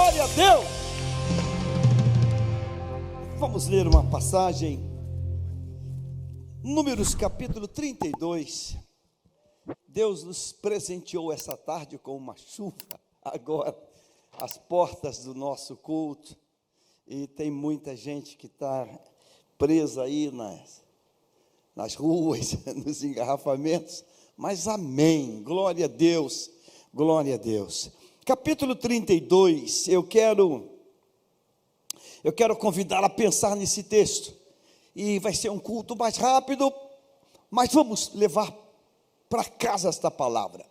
Glória a Deus. Vamos ler uma passagem, Números capítulo 32. Deus nos presenteou essa tarde com uma chuva, agora, às portas do nosso culto, e tem muita gente que está presa aí nas ruas, nos engarrafamentos, mas amém, glória a Deus, glória a Deus. Capítulo 32, eu quero convidar a pensar nesse texto, e vai ser um culto mais rápido, mas vamos levar para casa esta palavra.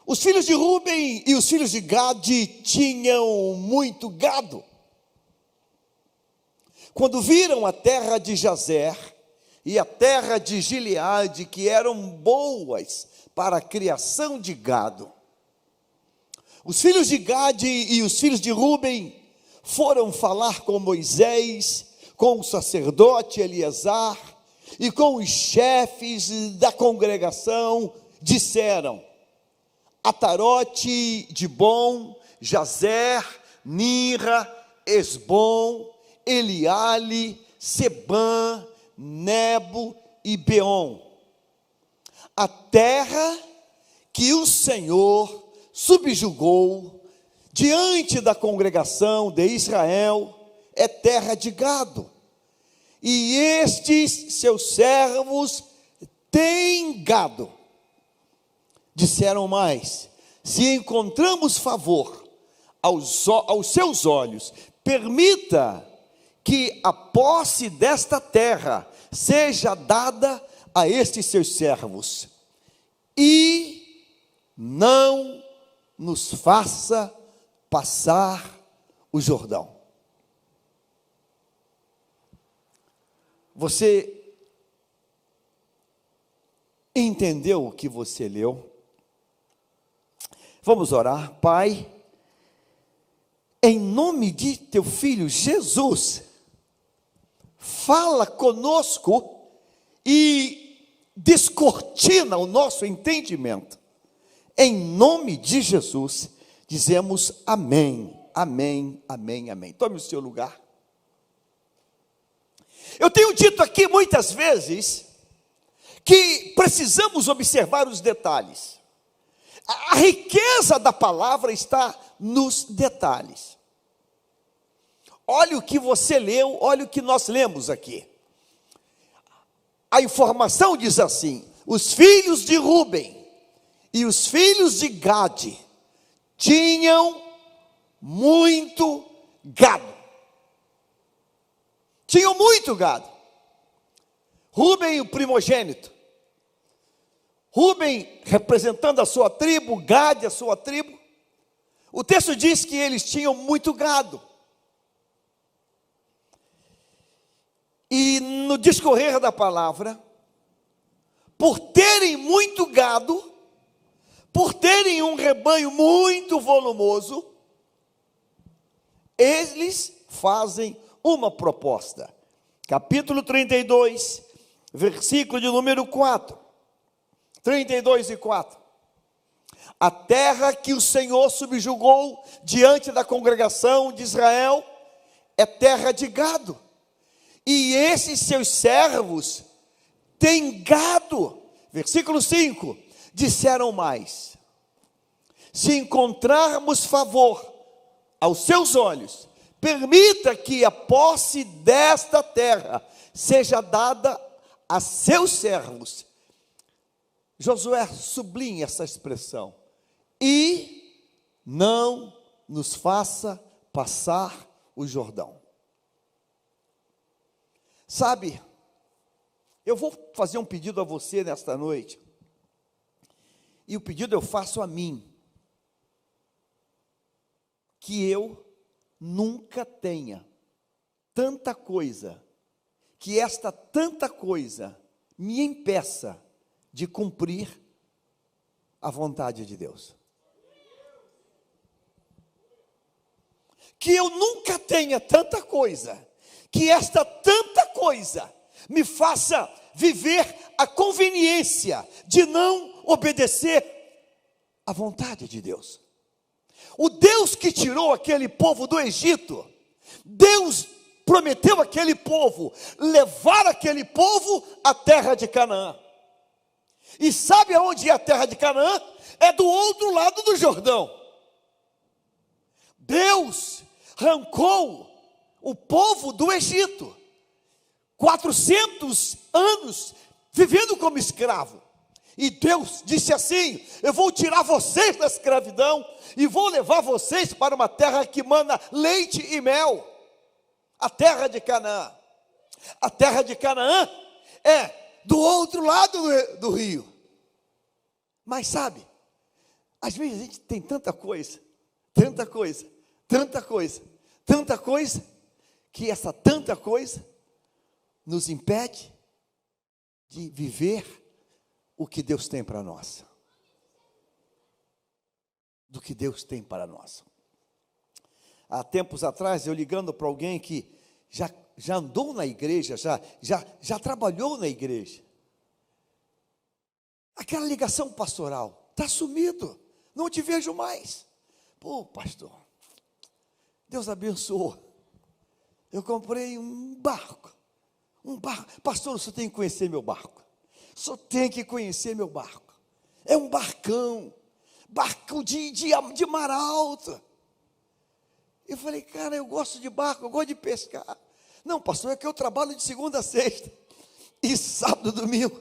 Os filhos de Ruben e os filhos de Gade tinham muito gado. Quando viram a terra de Jazer e a terra de Gileade, que eram boas para a criação de gado, os filhos de Gade e os filhos de Ruben foram falar com Moisés, com o sacerdote Eleazar e com os chefes da congregação. Disseram: Atarote, Dibom, Jazer, Nira, Esbom, Eliale, Sebã, Nebo e Beom. A terra que o Senhor subjugou diante da congregação de Israel é terra de gado, e estes seus servos têm gado. Disseram mais: se encontramos favor aos seus olhos, permita que a posse desta terra seja dada a estes seus servos, e não nos faça passar o Jordão. Você entendeu o que você leu? Vamos orar. Pai, em nome de teu filho Jesus, fala conosco e descortina o nosso entendimento. Em nome de Jesus, dizemos amém, amém, amém, amém. Tome o seu lugar. Eu tenho dito aqui muitas vezes que precisamos observar os detalhes. A riqueza da palavra está nos detalhes. Olha o que você leu, olha o que nós lemos aqui. A informação diz assim: os filhos de Ruben e os filhos de Gade tinham muito gado. Tinham muito gado. Ruben, o primogênito. Ruben representando a sua tribo, Gade a sua tribo. O texto diz que eles tinham muito gado. E no discorrer da palavra, por terem muito gado, por terem um rebanho muito volumoso, eles fazem uma proposta. Capítulo 32, versículo de número 4. 32 e 4. A terra que o Senhor subjugou diante da congregação de Israel é terra de gado, e esses seus servos têm gado. Versículo 5. Disseram mais: se encontrarmos favor aos seus olhos, permita que a posse desta terra seja dada a seus servos. Josué sublinha essa expressão: e não nos faça passar o Jordão. Sabe, eu vou fazer um pedido a você nesta noite, e o pedido eu faço a mim, que eu nunca tenha tanta coisa, que esta tanta coisa me impeça de cumprir a vontade de Deus. Que eu nunca tenha tanta coisa, que esta tanta coisa me faça viver a conveniência de não obedecer à vontade de Deus. O Deus que tirou aquele povo do Egito, Deus prometeu àquele povo levar aquele povo à terra de Canaã. E sabe aonde é a terra de Canaã? É do outro lado do Jordão. Deus arrancou o povo do Egito, 400 anos vivendo como escravo. E Deus disse assim: eu vou tirar vocês da escravidão e vou levar vocês para uma terra que mana leite e mel. A terra de Canaã. A terra de Canaã é do outro lado do rio. Mas sabe, às vezes a gente tem tanta coisa, tanta coisa, tanta coisa, tanta coisa, que essa tanta coisa nos impede de viver o que Deus tem para nós. Do que Deus tem para nós. Há tempos atrás, eu ligando para alguém que já andou na igreja, já trabalhou na igreja. Aquela ligação pastoral, está sumido, não te vejo mais. Pô, pastor, Deus abençoou. Eu comprei um barco. Pastor, o senhor tem que conhecer meu barco. O senhor tem que conhecer meu barco. É um barco de mar alto. Eu falei, cara, eu gosto de barco, eu gosto de pescar. Não, pastor, é que eu trabalho de segunda a sexta. E sábado, domingo,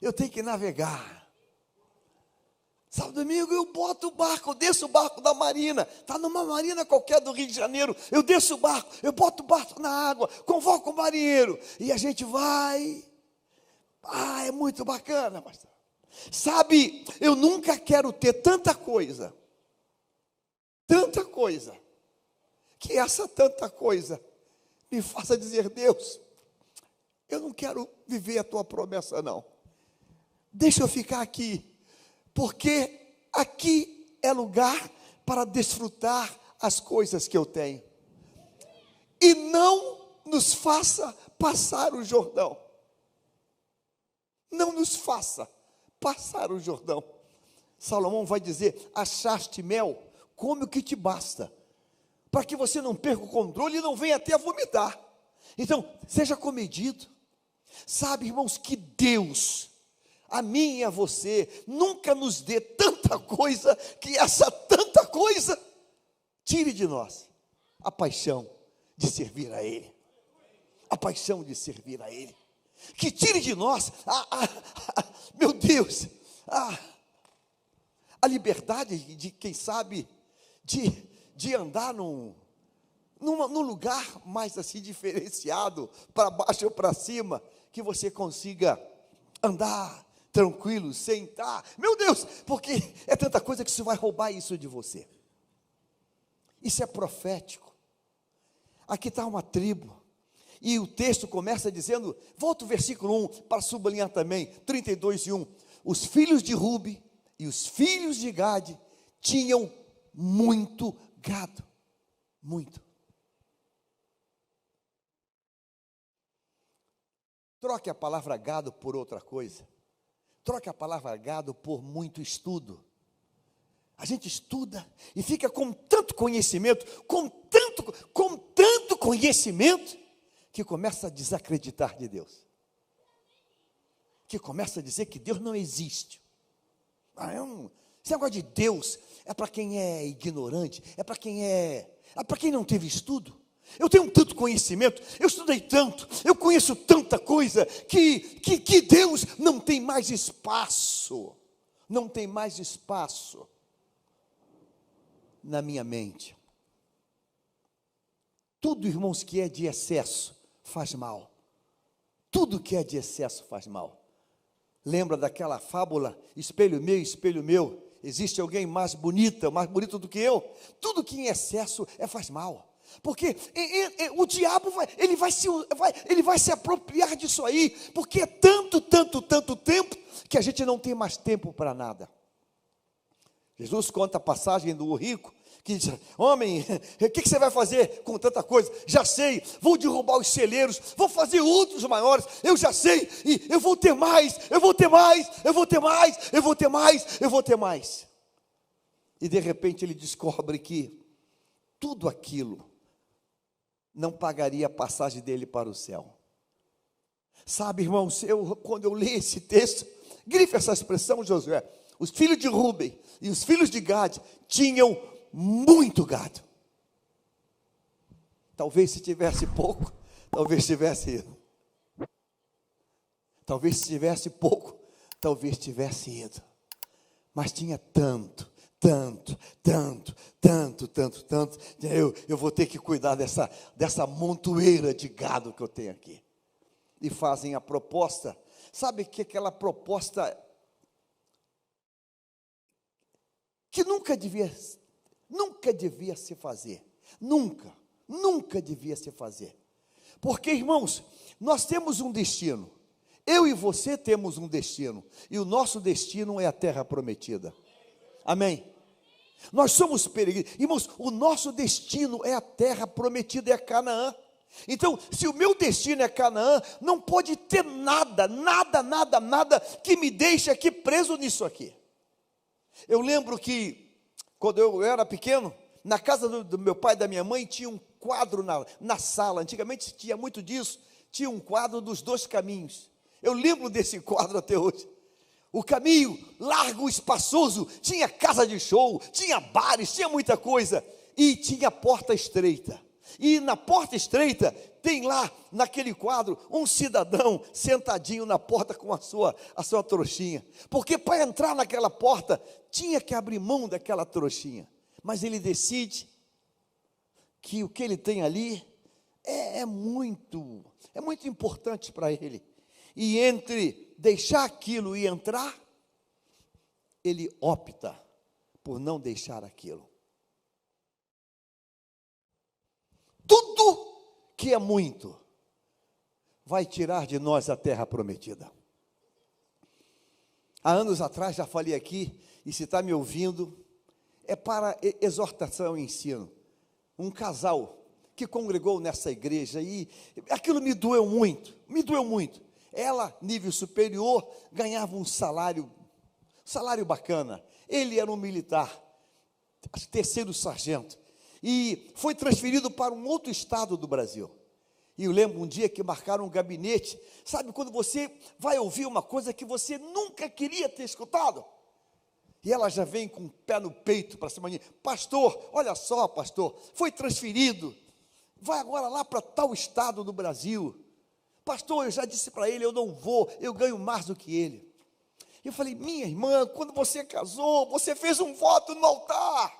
eu tenho que navegar. Sábado, domingo, eu boto o barco, eu desço o barco da marina. Está numa marina qualquer do Rio de Janeiro. Eu desço o barco, eu boto o barco na água, convoco o marinheiro. E a gente vai. É muito bacana, pastor. Sabe, eu nunca quero ter tanta coisa, que essa tanta coisa me faça dizer: Deus, eu não quero viver a tua promessa não, deixa eu ficar aqui, porque aqui é lugar para desfrutar as coisas que eu tenho, e não nos faça passar o Jordão, não nos faça passar o Jordão. Salomão vai dizer: achaste mel, come o que te basta, para que você não perca o controle e não venha até a vomitar. Então, seja comedido. Sabe, irmãos, que Deus, a mim e a você, nunca nos dê tanta coisa, que essa tanta coisa tire de nós a paixão de servir a Ele. A paixão de servir a Ele. Que tire de nós, meu Deus, a liberdade de, quem sabe, de andar num lugar mais assim diferenciado, para baixo ou para cima, que você consiga andar tranquilo, sentar, meu Deus, porque é tanta coisa que isso vai roubar isso de você. Isso é profético. Aqui está uma tribo. E o texto começa dizendo, volta o versículo 1, para sublinhar também, 32:1. Os filhos de Rubi e os filhos de Gade tinham muito gado. Muito. Troque a palavra gado por outra coisa. Troque a palavra gado por muito estudo. A gente estuda e fica com tanto conhecimento, com tanto conhecimento, que começa a desacreditar de Deus, que começa a dizer que Deus não existe. Esse negócio de Deus é para quem é ignorante, é para quem não teve estudo. Eu tenho tanto conhecimento, eu estudei tanto, eu conheço tanta coisa, que Deus não tem mais espaço, não tem mais espaço na minha mente. Tudo, irmãos, que é de excesso faz mal. Tudo que é de excesso faz mal. Lembra daquela fábula, espelho meu, existe alguém mais bonito do que eu? Tudo que em excesso faz mal. Porque o diabo vai se apropriar disso aí, porque é tanto tempo, que a gente não tem mais tempo para nada. Jesus conta a passagem do rico, que diz: homem, o que você vai fazer com tanta coisa? Já sei, vou derrubar os celeiros, vou fazer outros maiores, eu já sei, e eu vou ter mais, eu vou ter mais. E de repente ele descobre que tudo aquilo não pagaria a passagem dele para o céu. Sabe, irmãos, quando eu li esse texto, grife essa expressão, Josué, os filhos de Rúben e os filhos de Gade tinham muito gado. Talvez se tivesse pouco, talvez tivesse ido. Talvez se tivesse pouco, talvez tivesse ido. Mas tinha tanto. Eu vou ter que cuidar dessa montoeira de gado que eu tenho aqui. E fazem a proposta. Sabe que aquela proposta que nunca devia se fazer. Nunca devia se fazer. Porque, irmãos, nós temos um destino. Eu e você temos um destino. E o nosso destino é a terra prometida. Amém? Nós somos peregrinos. Irmãos, o nosso destino é a terra prometida, é Canaã. Então, se o meu destino é Canaã, não pode ter nada que me deixe aqui preso nisso aqui. Eu lembro que, quando eu era pequeno, na casa do meu pai e da minha mãe, tinha um quadro na sala. Antigamente tinha muito disso. Tinha um quadro dos 2 caminhos. Eu lembro desse quadro até hoje. O caminho largo, espaçoso, tinha casa de show, tinha bares, tinha muita coisa. E tinha porta estreita. E na porta estreita, tem lá, naquele quadro, um cidadão sentadinho na porta com a sua trouxinha. Porque para entrar naquela porta, tinha que abrir mão daquela trouxinha. Mas ele decide que o que ele tem ali é muito importante para ele. E entre deixar aquilo e entrar, ele opta por não deixar aquilo. Tudo que é muito vai tirar de nós a terra prometida. Há anos atrás, já falei aqui, e se está me ouvindo, é para exortação e ensino. Um casal que congregou nessa igreja, e aquilo me doeu muito. Ela, nível superior, ganhava um salário bacana. Ele era um militar, 3º sargento, e foi transferido para um outro estado do Brasil. E eu lembro um dia que marcaram um gabinete. Sabe quando você vai ouvir uma coisa que você nunca queria ter escutado? E ela já vem com o pé no peito para cima de mim. Pastor, olha só, pastor, foi transferido, vai agora lá para tal estado do Brasil. Pastor, eu já disse para ele, eu não vou, eu ganho mais do que ele. Eu falei, minha irmã, quando você casou, você fez um voto no altar.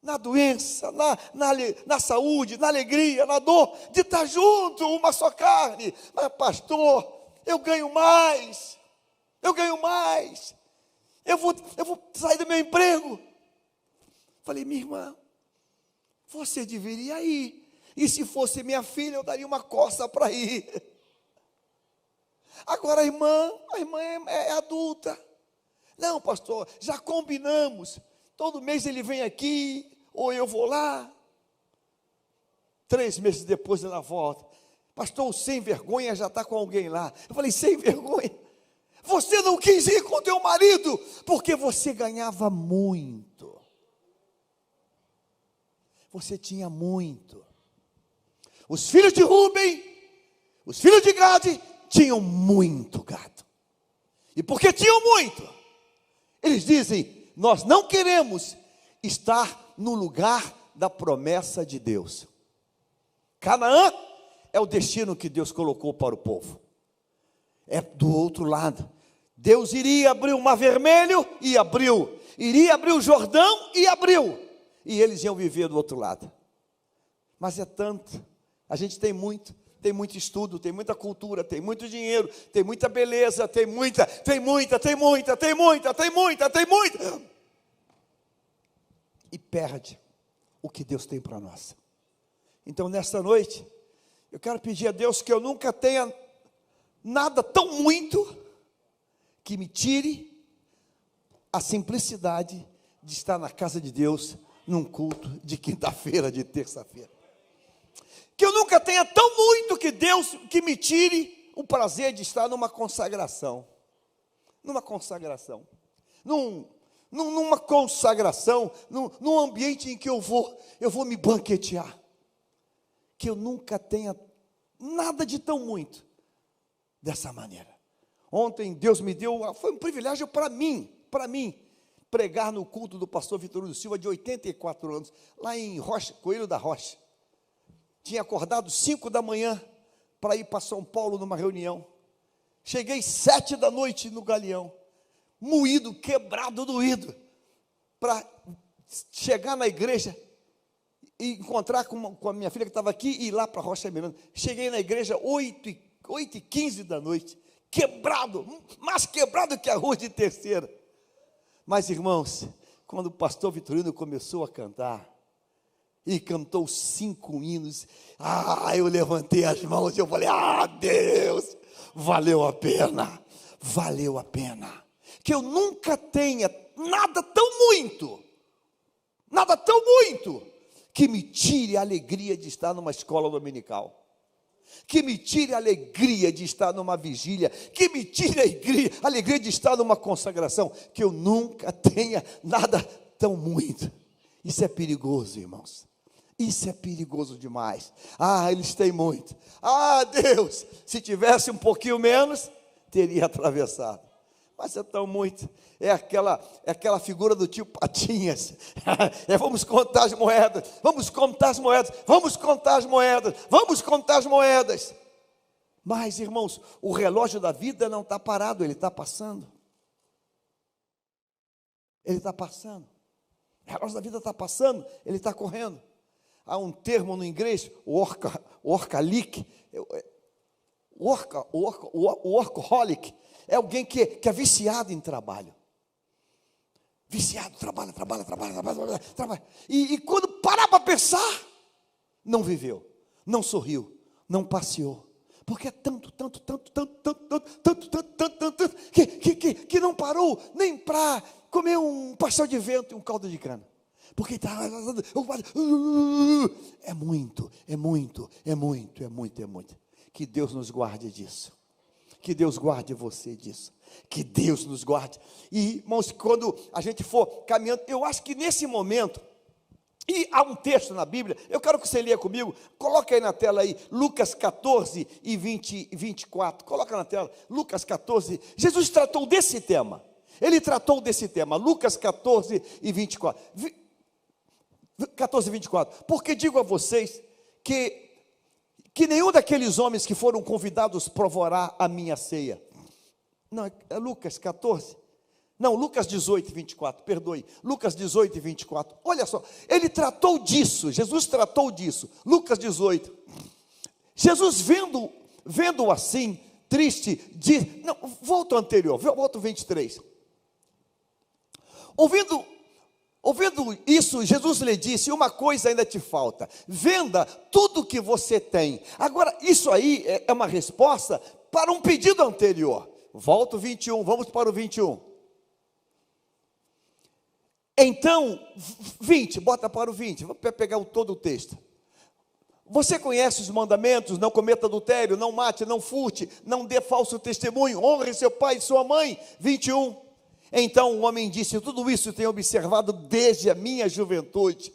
Na doença, na saúde, na alegria, na dor, de estar junto, uma só carne. Mas pastor, eu ganho mais. Eu vou sair do meu emprego. Falei, minha irmã, você deveria ir. E se fosse minha filha, eu daria uma coça para ir. Agora a irmã é adulta. Não, pastor, já combinamos. Todo mês ele vem aqui, ou eu vou lá. 3 meses depois ela volta. Pastor, sem vergonha já está com alguém lá. Eu falei, sem vergonha? Você não quis ir com teu marido, porque você ganhava muito. Você tinha muito. Os filhos de Rúben, os filhos de Gade, tinham muito gado. E porque tinham muito, eles dizem, nós não queremos estar no lugar da promessa de Deus. Canaã é o destino que Deus colocou para o povo. É do outro lado. Deus iria abrir o Mar Vermelho e abriu. Iria abrir o Jordão e abriu. E eles iam viver do outro lado. Mas é tanto. A gente tem muito estudo, tem muita cultura, tem muito dinheiro, tem muita beleza, tem muita. E perde o que Deus tem para nós. Então, nesta noite, eu quero pedir a Deus que eu nunca tenha nada tão muito que me tire a simplicidade de estar na casa de Deus num culto de quinta-feira, de terça-feira. Que eu nunca tenha tão muito que me tire o prazer de estar numa consagração. Num numa consagração, num ambiente em que eu vou me banquetear. Que eu nunca tenha nada de tão muito dessa maneira. Ontem Deus me deu, foi um privilégio para mim, pregar no culto do pastor Vitorino Silva, de 84 anos, lá em Coelho da Rocha. Tinha acordado 5 da manhã para ir para São Paulo numa reunião. Cheguei 7 da noite no Galeão, moído, quebrado, doído, para chegar na igreja e encontrar com a minha filha que estava aqui e ir lá para Rocha Miranda. Cheguei na igreja 8h15 da noite, quebrado, mais quebrado que a rua de Terceira. Mas, irmãos, quando o pastor Vitorino começou a cantar, e cantou 5 hinos, eu levantei as mãos e eu falei, Deus, valeu a pena, que eu nunca tenha nada tão muito, que me tire a alegria de estar numa escola dominical, que me tire a alegria de estar numa vigília, que me tire a alegria de estar numa consagração, que eu nunca tenha nada tão muito. Isso é perigoso, irmãos. Isso é perigoso demais. Eles têm muito. Deus, se tivesse um pouquinho menos, teria atravessado. Mas é tão muito. É aquela figura do tio Patinhas. Vamos contar as moedas. Mas, irmãos, o relógio da vida não está parado, ele está passando. O relógio da vida está passando, ele está correndo. Há um termo no inglês, o workaholic, é alguém que é viciado em trabalho. Trabalha. E quando parar para pensar, não viveu, não sorriu, não passeou. Porque é tanto, que não parou nem para comer um pastel de vento e um caldo de cana. Porque é muito. Que Deus nos guarde disso. Que Deus guarde você disso. Que Deus nos guarde. E, irmãos, quando a gente for caminhando, eu acho que nesse momento, e há um texto na Bíblia, eu quero que você leia comigo, coloca aí na tela aí, Lucas 14 e 24, coloca na tela, Lucas 14, Jesus tratou desse tema, ele tratou desse tema, Lucas 14 e 24, 14 e 24, porque digo a vocês que nenhum daqueles homens que foram convidados provará a minha ceia. Não, é Lucas 14, não, Lucas 18 e 24, perdoe, Lucas 18 e 24, olha só, ele tratou disso, Jesus tratou disso, Lucas 18, Jesus vendo assim, triste, não, volta ao anterior, volta ao 23, ouvindo isso, Jesus lhe disse, uma coisa ainda te falta, venda tudo o que você tem. Agora, isso aí é uma resposta para um pedido anterior. Volta o 21, vamos para o 21. Então, 20, bota para o 20, vamos pegar todo o texto. Você conhece os mandamentos, não cometa adultério, não mate, não furte, não dê falso testemunho, honre seu pai e sua mãe. 21. Então o homem disse, tudo isso tenho observado desde a minha juventude.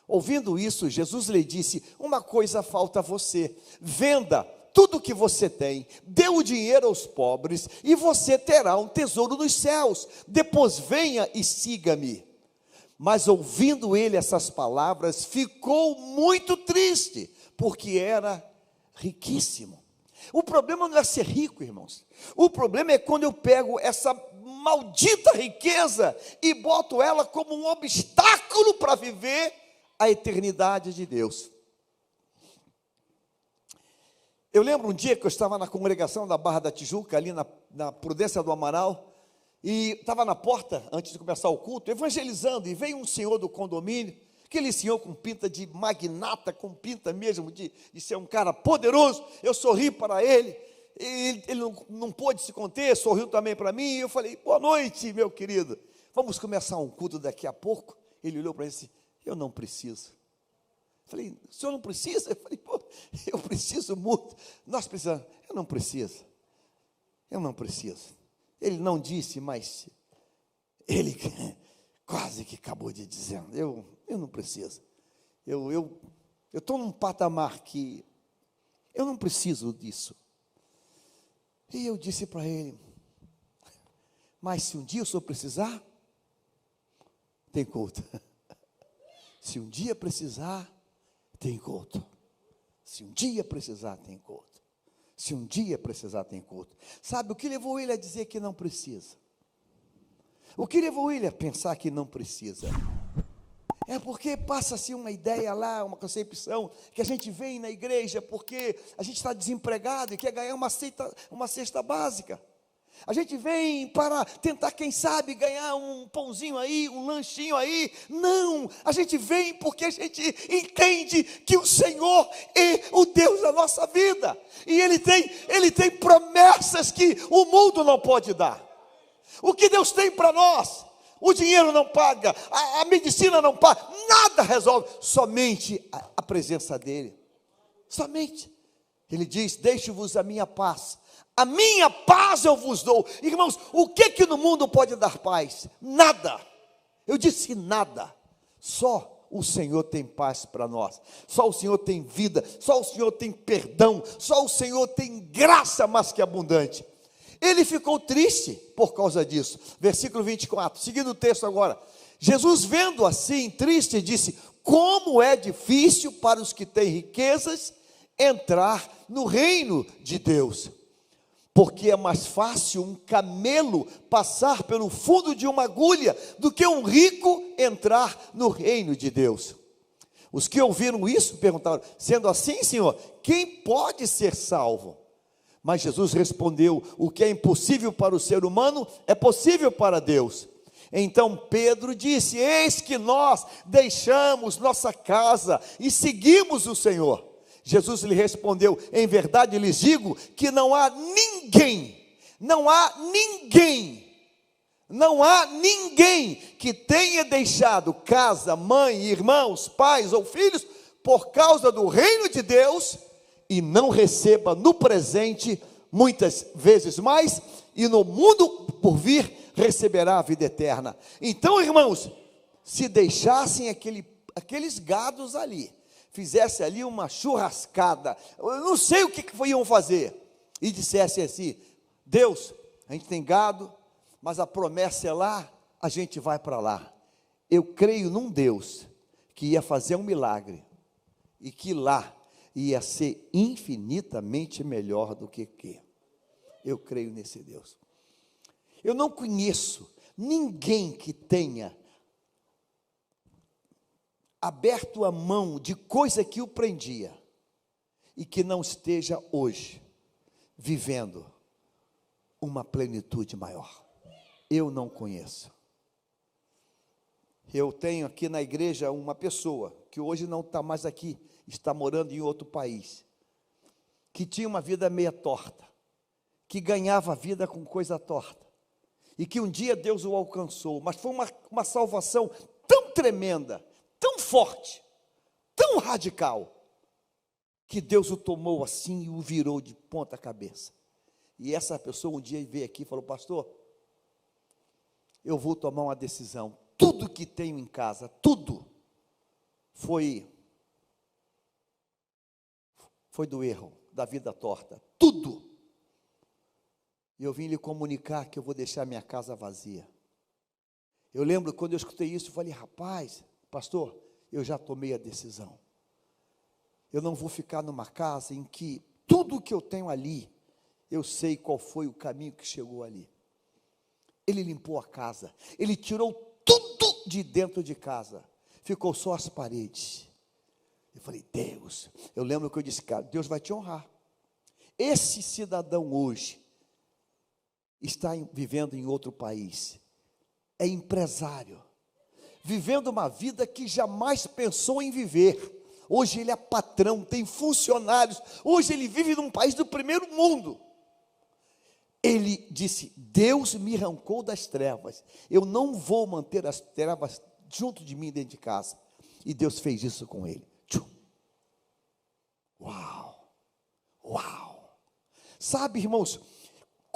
Ouvindo isso, Jesus lhe disse, uma coisa falta a você, venda tudo o que você tem, dê o dinheiro aos pobres, e você terá um tesouro nos céus, depois venha e siga-me. Mas ouvindo ele essas palavras, ficou muito triste, porque era riquíssimo. O problema não é ser rico, irmãos, o problema é quando eu pego essa maldita riqueza e boto ela como um obstáculo para viver a eternidade de Deus. Eu lembro um dia que eu estava na congregação da Barra da Tijuca, ali na Prudência do Amaral, e estava na porta, antes de começar o culto, evangelizando, e veio um senhor do condomínio, aquele senhor com pinta de magnata, com pinta mesmo de ser um cara poderoso. Eu sorri para ele, ele não pôde se conter, sorriu também para mim, e eu falei, boa noite, meu querido, vamos começar um culto daqui a pouco? Ele olhou para mim e disse, eu não preciso. Eu falei, o senhor não precisa? Eu falei, eu preciso muito, nós precisamos. Eu não preciso. Ele não disse, mas ele quase que acabou de dizendo, eu não preciso. Eu estou num patamar que eu não preciso disso. E eu disse para ele, mas se um dia o senhor precisar, tem culto. Se um dia precisar, tem culto. Se um dia precisar, tem culto. Se um dia precisar, tem culto. Sabe o que levou ele a dizer que não precisa? O que levou ele a pensar que não precisa? É porque passa-se uma ideia lá, uma concepção, que a gente vem na igreja porque a gente está desempregado e quer ganhar uma cesta básica. A gente vem para tentar, quem sabe, ganhar um pãozinho aí, um lanchinho aí. Não, a gente vem porque a gente entende que o Senhor é o Deus da nossa vida. E Ele tem promessas que o mundo não pode dar. O que Deus tem para nós, o dinheiro não paga, a medicina não paga, nada resolve, somente a presença dEle. Somente. Ele diz, deixo-vos a minha paz eu vos dou. Irmãos, o que no mundo pode dar paz? Nada. Eu disse nada. Só o Senhor tem paz para nós. Só o Senhor tem vida. Só o Senhor tem perdão. Só o Senhor tem graça mais que abundante. Ele ficou triste por causa disso. Versículo 24, seguindo o texto agora. Jesus, vendo assim, triste, disse, como é difícil para os que têm riquezas entrar no reino de Deus. Porque é mais fácil um camelo passar pelo fundo de uma agulha do que um rico entrar no reino de Deus. Os que ouviram isso perguntaram, sendo assim, Senhor, quem pode ser salvo? Mas Jesus respondeu, o que é impossível para o ser humano, é possível para Deus. Então Pedro disse, eis que nós deixamos nossa casa e seguimos o Senhor. Jesus lhe respondeu, em verdade lhes digo que não há ninguém que tenha deixado casa, mãe, irmãos, pais ou filhos, por causa do reino de Deus, e não receba no presente, muitas vezes mais, e no mundo por vir, receberá a vida eterna. Então, irmãos, se deixassem aqueles gados ali, fizesse ali uma churrascada, eu não sei o que iam fazer, e dissesse assim, Deus, a gente tem gado, mas a promessa é lá, a gente vai para lá. Eu creio num Deus que ia fazer um milagre, e que lá ia ser infinitamente melhor do que aqui. Eu creio nesse Deus. Eu não conheço ninguém que tenha aberto a mão de coisa que o prendia e que não esteja hoje vivendo uma plenitude maior. Eu não conheço. Eu tenho aqui na igreja uma pessoa que hoje não está mais aqui, está morando em outro país, que tinha uma vida meia torta, que ganhava vida com coisa torta, e que um dia Deus o alcançou, mas foi uma salvação tão tremenda, tão forte, tão radical, que Deus o tomou assim e o virou de ponta cabeça. E essa pessoa um dia veio aqui e falou, pastor, eu vou tomar uma decisão, tudo que tenho em casa, tudo, foi do erro, da vida torta, tudo. E eu vim lhe comunicar que eu vou deixar minha casa vazia. Eu lembro quando eu escutei isso, eu falei, rapaz, pastor, eu já tomei a decisão. Eu não vou ficar numa casa em que tudo que eu tenho ali, eu sei qual foi o caminho que chegou ali. Ele limpou a casa, ele tirou tudo de dentro de casa, ficou só as paredes. Eu falei, Deus, eu lembro que eu disse, cara, Deus vai te honrar. Esse cidadão hoje está vivendo em outro país, é empresário, vivendo uma vida que jamais pensou em viver. Hoje ele é patrão, tem funcionários, hoje ele vive num país do primeiro mundo. Ele disse, Deus me arrancou das trevas, eu não vou manter as trevas junto de mim dentro de casa. E Deus fez isso com ele. Uau, uau. Sabe, irmãos,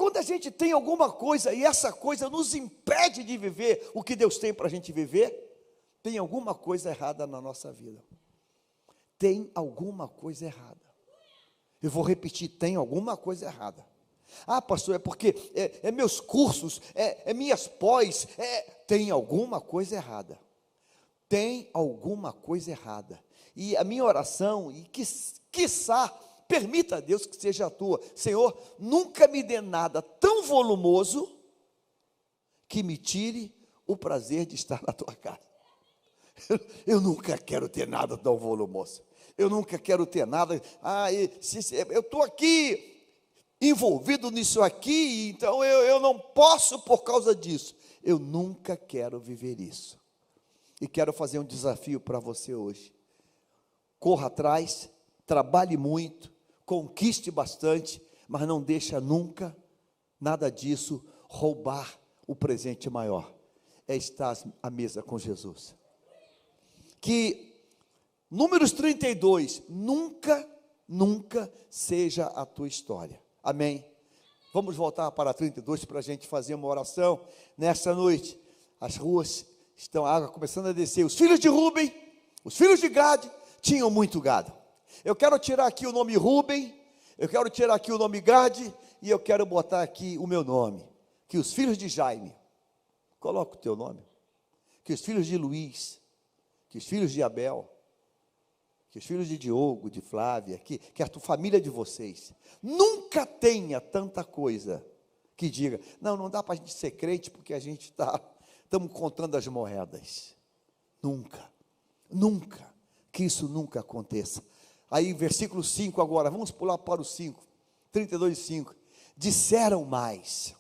quando a gente tem alguma coisa e essa coisa nos impede de viver o que Deus tem para a gente viver, tem alguma coisa errada na nossa vida. Tem alguma coisa errada. Eu vou repetir, tem alguma coisa errada. Ah, pastor, é porque meus cursos, minhas pós, tem alguma coisa errada. Tem alguma coisa errada. E a minha oração, e quiçá, permita a Deus que seja a tua. Senhor, nunca me dê nada tão volumoso que me tire o prazer de estar na tua casa. Eu nunca quero ter nada tão volumoso. Eu nunca quero ter nada. Eu estou aqui envolvido nisso aqui, então eu não posso por causa disso. Eu nunca quero viver isso. E quero fazer um desafio para você hoje. Corra atrás, trabalhe muito, conquiste bastante, mas não deixa nunca nada disso roubar o presente maior. É estar à mesa com Jesus. Que Números 32, nunca seja a tua história. Amém? Vamos voltar para 32 para a gente fazer uma oração nessa noite. As ruas estão, a água começando a descer. Os filhos de Rúben, os filhos de Gade, tinham muito gado. Eu quero tirar aqui o nome Rúben, eu quero tirar aqui o nome Gade, e eu quero botar aqui o meu nome. Que os filhos de Jaime, coloca o teu nome. Que os filhos de Luiz, que os filhos de Abel, que os filhos de Diogo, de Flávia, que a família de vocês, nunca tenha tanta coisa que diga, não dá para a gente ser crente porque a gente estamos contando as moedas. Nunca, que isso nunca aconteça. Aí versículo 5 agora, vamos pular para o 5, 32, 5, disseram mais,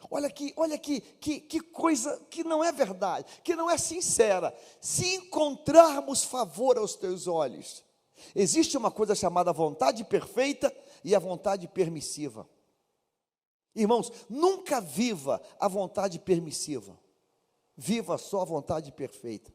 olha que coisa que não é verdade, que não é sincera. Se encontrarmos favor aos teus olhos, existe uma coisa chamada vontade perfeita e a vontade permissiva. Irmãos, nunca viva a vontade permissiva, viva só a vontade perfeita,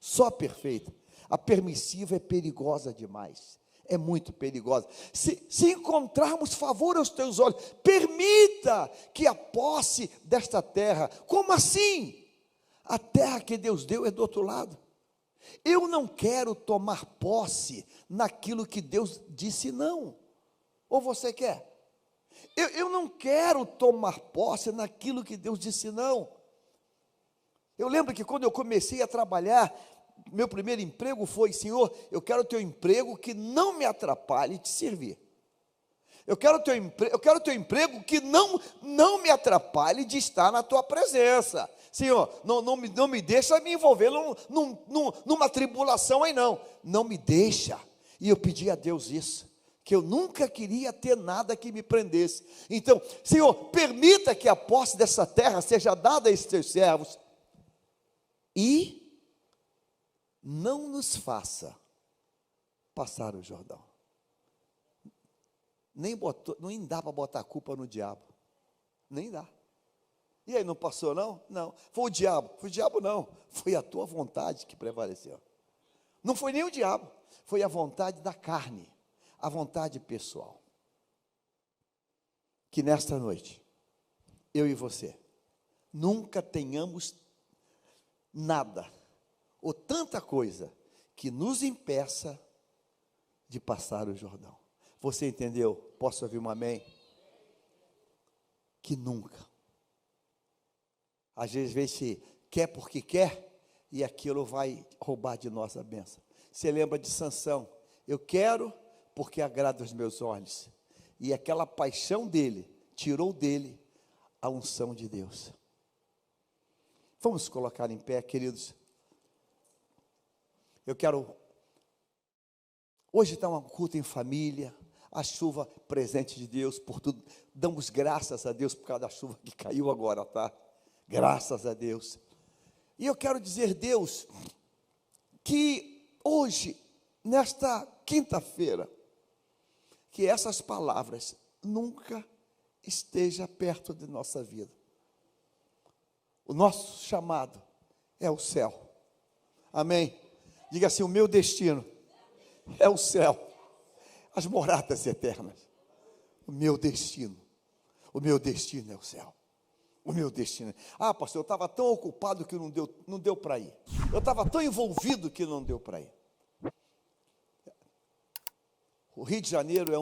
só perfeita. A permissiva é perigosa demais, é muito perigosa. Se encontrarmos favor aos teus olhos, permita que a posse desta terra. Como assim? A terra que Deus deu é do outro lado. Eu não quero tomar posse naquilo que Deus disse não. Ou você quer? Eu não quero tomar posse naquilo que Deus disse não. Eu lembro que quando eu comecei a trabalhar, meu primeiro emprego foi, Senhor, eu quero ter um emprego que não me atrapalhe te servir. Eu quero ter um emprego que não me atrapalhe de estar na tua presença. Senhor, não me deixa me envolver numa tribulação aí não me deixa. E eu pedi a Deus isso, que eu nunca queria ter nada que me prendesse. Então, Senhor, permita que a posse dessa terra seja dada a esses teus servos, e não nos faça passar o Jordão. Nem dá para botar a culpa no diabo. Nem dá. E aí, não passou não? Não. Foi o diabo não. Foi a tua vontade que prevaleceu. Não foi nem o diabo. Foi a vontade da carne. A vontade pessoal. Que nesta noite, eu e você, nunca tenhamos nada ou tanta coisa que nos impeça de passar o Jordão. Você entendeu? Posso ouvir um amém? Que nunca. Às vezes quer porque quer, e aquilo vai roubar de nós a bênção. Você lembra de Sansão? Eu quero porque agrada os meus olhos. E aquela paixão dele, tirou dele a unção de Deus. Vamos colocar em pé, queridos. Eu quero, hoje está um culto em família, a chuva presente de Deus, por tudo, damos graças a Deus por causa da chuva que caiu agora, tá? Graças a Deus. E eu quero dizer, Deus, que hoje, nesta quinta-feira, que essas palavras nunca estejam perto de nossa vida. O nosso chamado é o céu. Amém? Diga assim, o meu destino é o céu, as moradas eternas. O meu destino é o céu. O meu destino. Ah, pastor, eu estava tão ocupado que não deu para ir. Eu estava tão envolvido que não deu para ir. O Rio de Janeiro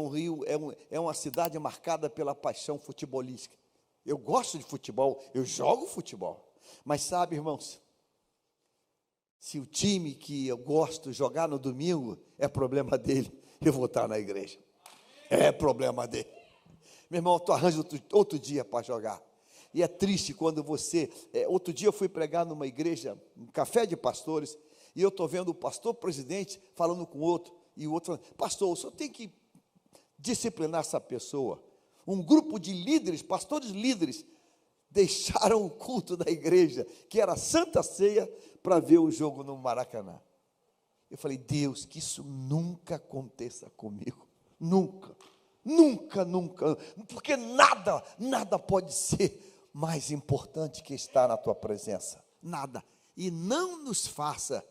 é uma cidade marcada pela paixão futebolística. Eu gosto de futebol, eu jogo futebol. Mas sabe, irmãos, se o time que eu gosto de jogar no domingo, é problema dele, eu vou estar na igreja. É problema dele. Meu irmão, tu arranja outro dia para jogar. E é triste quando você... outro dia eu fui pregar numa igreja, um café de pastores, e eu estou vendo o pastor presidente falando com outro, e o outro falando, pastor, o senhor tem que disciplinar essa pessoa. Um grupo de líderes, pastores líderes, deixaram o culto da igreja, que era a Santa Ceia, para ver o jogo no Maracanã. Eu falei, Deus, que isso nunca aconteça comigo. Nunca, nunca, nunca. Porque nada pode ser mais importante que estar na tua presença. Nada. E não nos faça.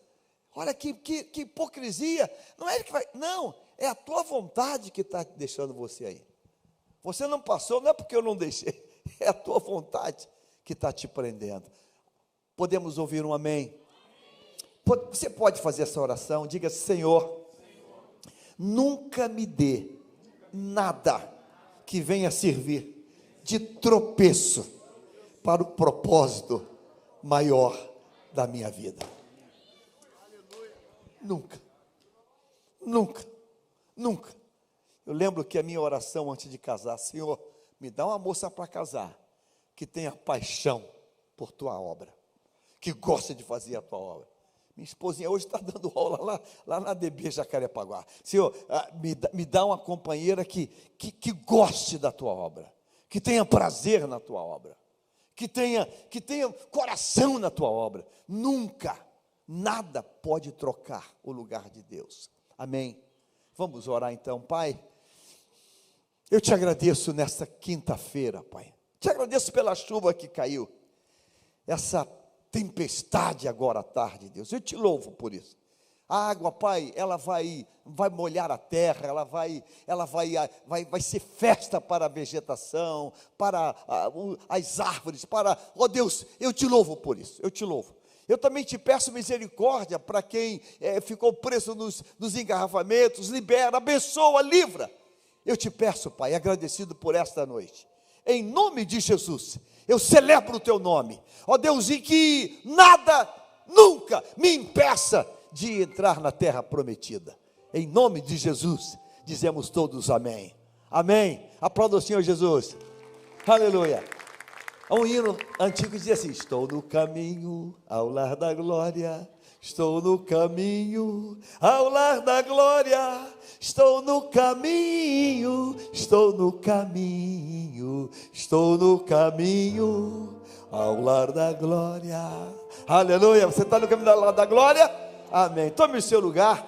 Olha que hipocrisia. Não é ele que vai. Não, é a tua vontade que está deixando você aí. Você não passou, não é porque eu não deixei. É a tua vontade que está te prendendo. Podemos ouvir um amém? Você pode fazer essa oração? Diga, Senhor, nunca me dê nada que venha servir de tropeço para o propósito maior da minha vida. Nunca, nunca, nunca. Eu lembro que a minha oração antes de casar, Senhor, me dá uma moça para casar, que tenha paixão por tua obra, que gosta de fazer a tua obra. Minha esposinha hoje está dando aula lá na DB Jacarepaguá. Senhor, me dá uma companheira que goste da tua obra, que tenha prazer na tua obra, que tenha coração na tua obra. Nunca, nada pode trocar o lugar de Deus. Amém? Vamos orar então, Pai. Eu te agradeço nesta quinta-feira, Pai. Te agradeço pela chuva que caiu, essa tempestade agora à tarde, Deus. Eu te louvo por isso. A água, Pai, ela vai molhar a terra, ela vai ser festa para a vegetação, para as árvores, ó Deus, eu te louvo por isso, eu te louvo. Eu também te peço misericórdia para quem ficou preso nos engarrafamentos, libera, abençoa, livra. Eu te peço, Pai, agradecido por esta noite, em nome de Jesus, eu celebro o teu nome, ó Deus, e que nada, nunca me impeça de entrar na terra prometida. Em nome de Jesus, dizemos todos amém. Amém. Aplauda o Senhor Jesus. Aleluia. Há um hino antigo que dizia assim: estou no caminho ao lar da glória. Estou no caminho ao lar da glória, estou no caminho, estou no caminho, estou no caminho ao lar da glória. Aleluia, você está no caminho ao lar da glória? Amém. Tome o seu lugar.